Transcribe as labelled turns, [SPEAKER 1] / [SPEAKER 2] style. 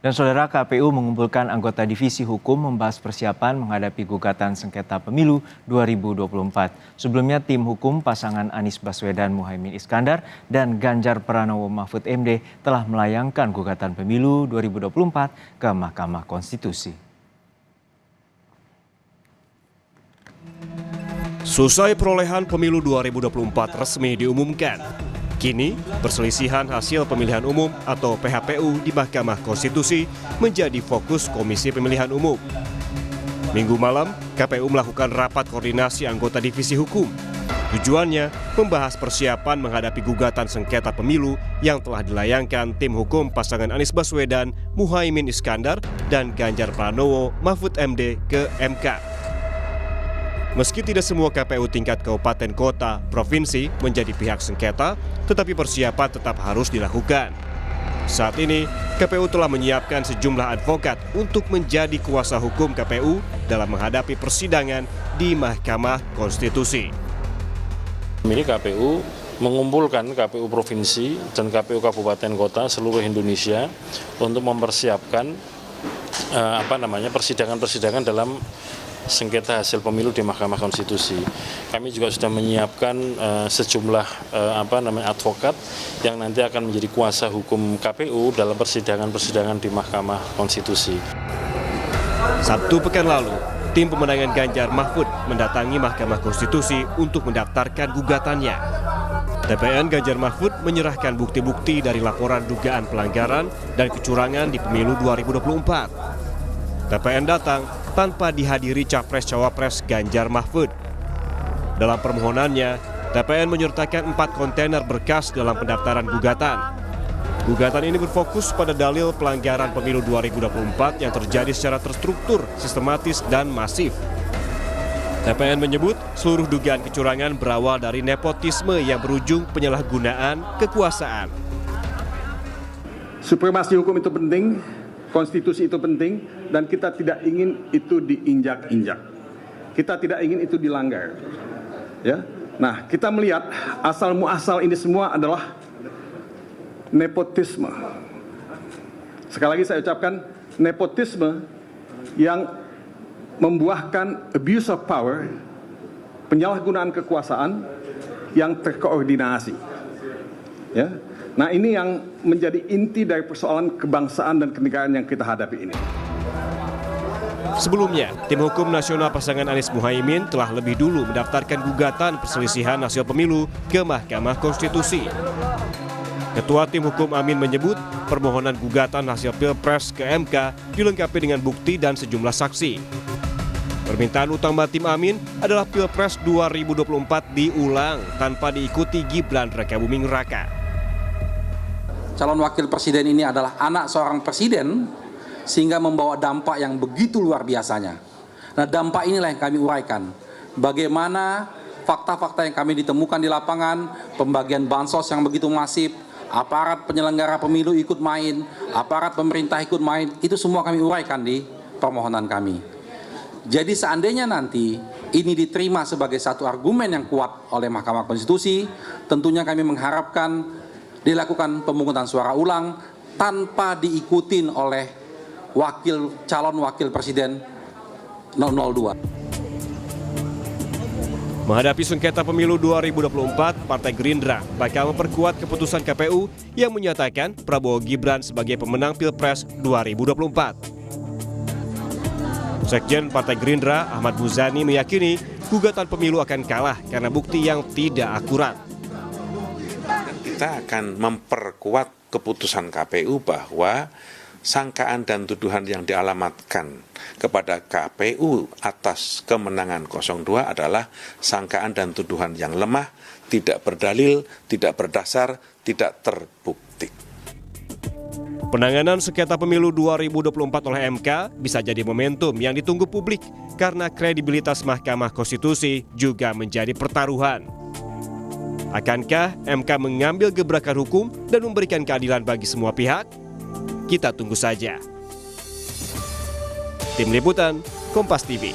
[SPEAKER 1] Dan saudara, KPU mengumpulkan anggota divisi hukum membahas persiapan menghadapi gugatan sengketa pemilu 2024. Sebelumnya tim hukum pasangan Anies Baswedan Muhaimin Iskandar dan Ganjar Pranowo Mahfud MD telah melayangkan gugatan pemilu 2024 ke Mahkamah Konstitusi.
[SPEAKER 2] Selesai perolehan pemilu 2024 resmi diumumkan. Kini, perselisihan hasil pemilihan umum atau PHPU di Mahkamah Konstitusi menjadi fokus Komisi Pemilihan Umum. Minggu malam, KPU melakukan rapat koordinasi anggota divisi hukum. Tujuannya membahas persiapan menghadapi gugatan sengketa pemilu yang telah dilayangkan tim hukum pasangan Anies Baswedan, Muhaimin Iskandar, dan Ganjar Pranowo Mahfud MD ke MK. Meski tidak semua KPU tingkat kabupaten kota, provinsi menjadi pihak sengketa, tetapi persiapan tetap harus dilakukan. Saat ini, KPU telah menyiapkan sejumlah advokat untuk menjadi kuasa hukum KPU dalam menghadapi persidangan di Mahkamah Konstitusi.
[SPEAKER 3] Ini KPU mengumpulkan KPU provinsi dan KPU kabupaten kota seluruh Indonesia untuk mempersiapkan persidangan dalam sengketa hasil pemilu di Mahkamah Konstitusi. Kami juga sudah menyiapkan sejumlah advokat yang nanti akan menjadi kuasa hukum KPU dalam persidangan di Mahkamah Konstitusi.
[SPEAKER 2] Sabtu pekan lalu, tim pemenangan Ganjar Mahfud mendatangi Mahkamah Konstitusi untuk mendaftarkan gugatannya. TPN Ganjar Mahfud menyerahkan bukti-bukti dari laporan dugaan pelanggaran dan kecurangan di pemilu 2024. TPN datang tanpa dihadiri Capres-Cawapres Ganjar Mahfud. Dalam permohonannya, TPN menyertakan 4 kontainer berkas dalam pendaftaran gugatan. Gugatan ini berfokus pada dalil pelanggaran pemilu 2024 yang terjadi secara terstruktur, sistematis, dan masif. TPN menyebut seluruh dugaan kecurangan berawal dari nepotisme yang berujung penyalahgunaan kekuasaan.
[SPEAKER 4] Supremasi hukum itu penting, konstitusi itu penting, dan kita tidak ingin itu diinjak-injak. Kita tidak ingin itu dilanggar. Ya. Nah, kita melihat asal muasal ini semua adalah nepotisme. Sekali lagi saya ucapkan, nepotisme yang membuahkan abuse of power, penyalahgunaan kekuasaan yang terkoordinasi. Ya. Nah, ini yang menjadi inti dari persoalan kebangsaan dan kenegaraan yang kita hadapi ini.
[SPEAKER 2] Sebelumnya, tim hukum nasional pasangan Anies Muhaimin telah lebih dulu mendaftarkan gugatan perselisihan hasil pemilu ke Mahkamah Konstitusi. Ketua tim hukum Amin menyebut permohonan gugatan hasil Pilpres ke MK dilengkapi dengan bukti dan sejumlah saksi. Permintaan utama tim Amin adalah Pilpres 2024 diulang tanpa diikuti Gibran Rakabuming Raka.
[SPEAKER 5] Calon wakil presiden ini adalah anak seorang presiden, sehingga membawa dampak yang begitu luar biasanya. Nah, dampak inilah yang kami uraikan. Bagaimana fakta-fakta yang kami ditemukan di lapangan, pembagian bansos yang begitu masif, aparat penyelenggara pemilu ikut main, aparat pemerintah ikut main, itu semua kami uraikan di permohonan kami. Jadi seandainya nanti ini diterima sebagai satu argumen yang kuat oleh Mahkamah Konstitusi, tentunya kami mengharapkan dilakukan pemungutan suara ulang tanpa diikutin oleh calon wakil presiden 002.
[SPEAKER 2] Menghadapi sengketa pemilu 2024, Partai Gerindra bakal memperkuat keputusan KPU yang menyatakan Prabowo Gibran sebagai pemenang Pilpres 2024. Sekjen Partai Gerindra Ahmad Muzani meyakini gugatan pemilu akan kalah karena bukti yang tidak akurat.
[SPEAKER 6] Kita akan memperkuat keputusan KPU bahwa sangkaan dan tuduhan yang dialamatkan kepada KPU atas kemenangan 02 adalah sangkaan dan tuduhan yang lemah, tidak berdalil, tidak berdasar, tidak terbukti.
[SPEAKER 2] Penanganan sengketa pemilu 2024 oleh MK bisa jadi momentum yang ditunggu publik karena kredibilitas Mahkamah Konstitusi juga menjadi pertaruhan. Akankah MK mengambil gebrakan hukum dan memberikan keadilan bagi semua pihak? Kita tunggu saja. Tim Liputan, Kompas TV.